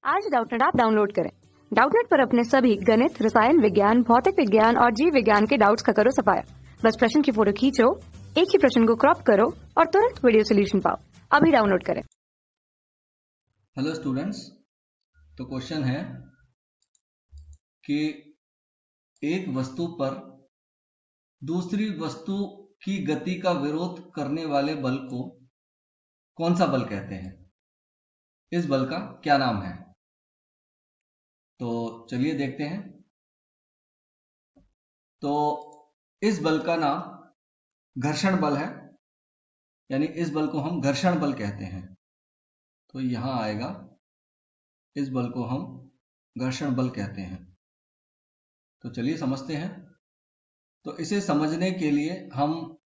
आज Doubtnut app download करें। Doubtnut पर अपने सभी गणित, रसायन विज्ञान, भौतिक विज्ञान और जीव विज्ञान के डाउट्स का करो सफाया। बस प्रश्न की फोटो खींचो, एक ही प्रश्न को क्रॉप करो और तुरंत वीडियो सोल्यूशन पाओ। अभी डाउनलोड करें। हेलो स्टूडेंट्स, तो क्वेश्चन है कि एक वस्तु पर दूसरी वस्तु की गति का विरोध करने वाले बल को कौन सा बल कहते हैं? इस बल का क्या नाम है? तो चलिए देखते हैं। तो इस बल का नाम घर्षण बल है, यानी इस बल को हम घर्षण बल कहते हैं। तो यहां आएगा, इस बल को हम घर्षण बल कहते हैं। तो चलिए समझते हैं। तो इसे समझने के लिए हम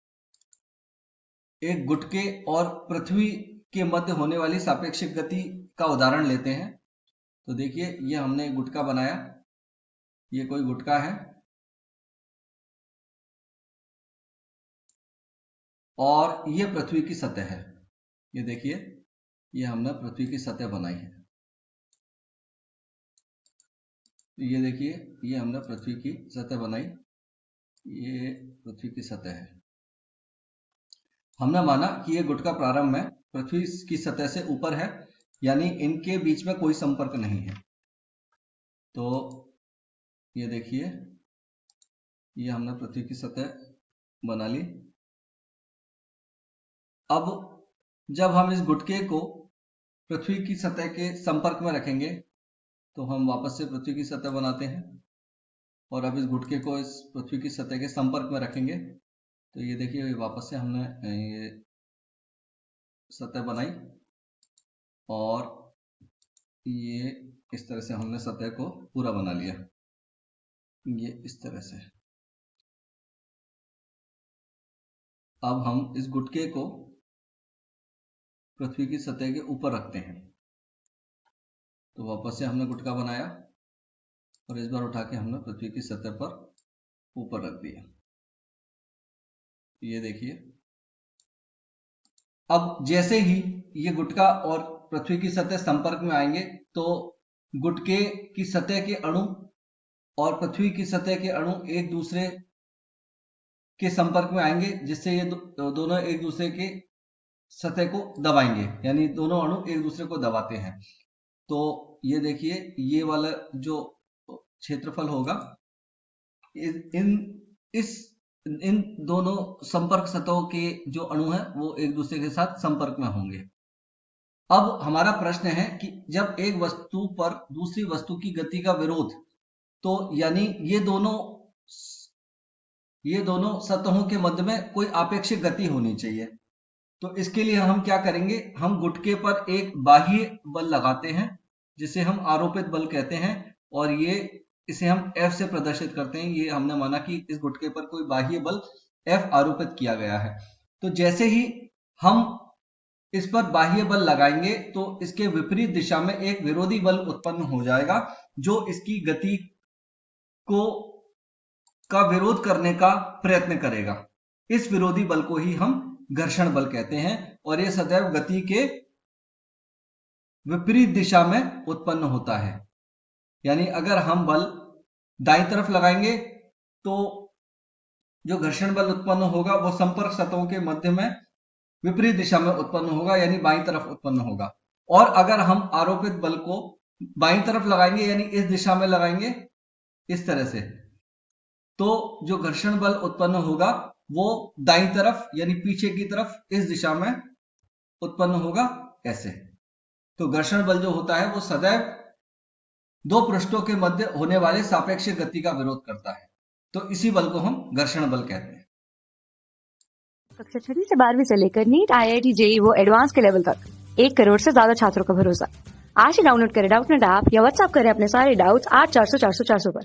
एक गुटके और पृथ्वी के मध्य होने वाली सापेक्षिक गति का उदाहरण लेते हैं। तो देखिए, ये हमने एक गुटका बनाया, ये कोई गुटका है और ये पृथ्वी की सतह है। ये देखिए, ये हमने पृथ्वी की सतह बनाई है। ये देखिए, ये हमने पृथ्वी की सतह बनाई, ये पृथ्वी की सतह है। हमने माना कि ये गुटका प्रारंभ में पृथ्वी की सतह से ऊपर है, यानी इनके बीच में कोई संपर्क नहीं है। तो ये देखिए, ये हमने पृथ्वी की सतह बना ली। अब जब हम इस गुटके को पृथ्वी की सतह के संपर्क में रखेंगे तो हम वापस से पृथ्वी की सतह बनाते हैं, और अब इस गुटके को इस पृथ्वी की सतह के संपर्क में रखेंगे तो ये देखिए, वापस से हमने ये सतह बनाई और ये इस तरह से हमने सतह को पूरा बना लिया, ये इस तरह से। अब हम इस गुटके को पृथ्वी की सतह के ऊपर रखते हैं। तो वापस से हमने गुटका बनाया और इस बार उठा के हमने पृथ्वी की सतह पर ऊपर रख दिया। ये देखिए, अब जैसे ही ये गुटका और पृथ्वी की सतह संपर्क में आएंगे तो गुटके की सतह के अणु और पृथ्वी की सतह के अणु एक दूसरे के संपर्क में आएंगे, जिससे ये दोनों एक दूसरे के सतह को दबाएंगे, यानी दोनों अणु एक दूसरे को दबाते हैं। तो ये देखिए, ये वाला जो क्षेत्रफल होगा, इन दोनों संपर्क सतहों के जो अणु हैं वो एक दूसरे के साथ संपर्क में होंगे। अब हमारा प्रश्न है कि जब एक वस्तु पर दूसरी वस्तु की गति का विरोध, तो यानी ये दोनों सतहों के मध्य में कोई आपेक्षिक गति होनी चाहिए। तो इसके लिए हम क्या करेंगे, हम गुटके पर एक बाह्य बल लगाते हैं जिसे हम आरोपित बल कहते हैं, और इसे हम F से प्रदर्शित करते हैं। ये हमने माना कि इस गुटके पर कोई बाह्य बल F आरोपित किया गया है। तो जैसे ही हम इस पर बाह्य बल लगाएंगे तो इसके विपरीत दिशा में एक विरोधी बल उत्पन्न हो जाएगा जो इसकी गति का विरोध करने का प्रयत्न करेगा। इस विरोधी बल को ही हम घर्षण बल कहते हैं, और यह सदैव गति के विपरीत दिशा में उत्पन्न होता है। यानी अगर हम बल दाईं तरफ लगाएंगे तो जो घर्षण बल उत्पन्न होगा वो संपर्क सतहों के मध्य में विपरीत दिशा में उत्पन्न होगा, यानी बाईं तरफ उत्पन्न होगा। और अगर हम आरोपित बल को बाईं तरफ लगाएंगे, यानी इस दिशा में लगाएंगे इस तरह से, तो जो घर्षण बल उत्पन्न होगा वो दाईं तरफ यानी पीछे की तरफ इस दिशा में उत्पन्न होगा, ऐसे। तो घर्षण बल जो होता है वो सदैव दो पृष्ठों के मध्य होने वाले सापेक्षिक गति का विरोध करता है। तो इसी बल को हम घर्षण बल कहते हैं। कक्षा 6 से 12वीं से लेकर नीट, IIT, JEE वो एडवांस के लेवल तक 1 करोड़ से ज्यादा छात्रों का भरोसा। आज ही डाउनलोड करें डाउटनेट ऐप या व्हाट्सएप करें अपने सारे डाउट्स 8400 400 400 पर।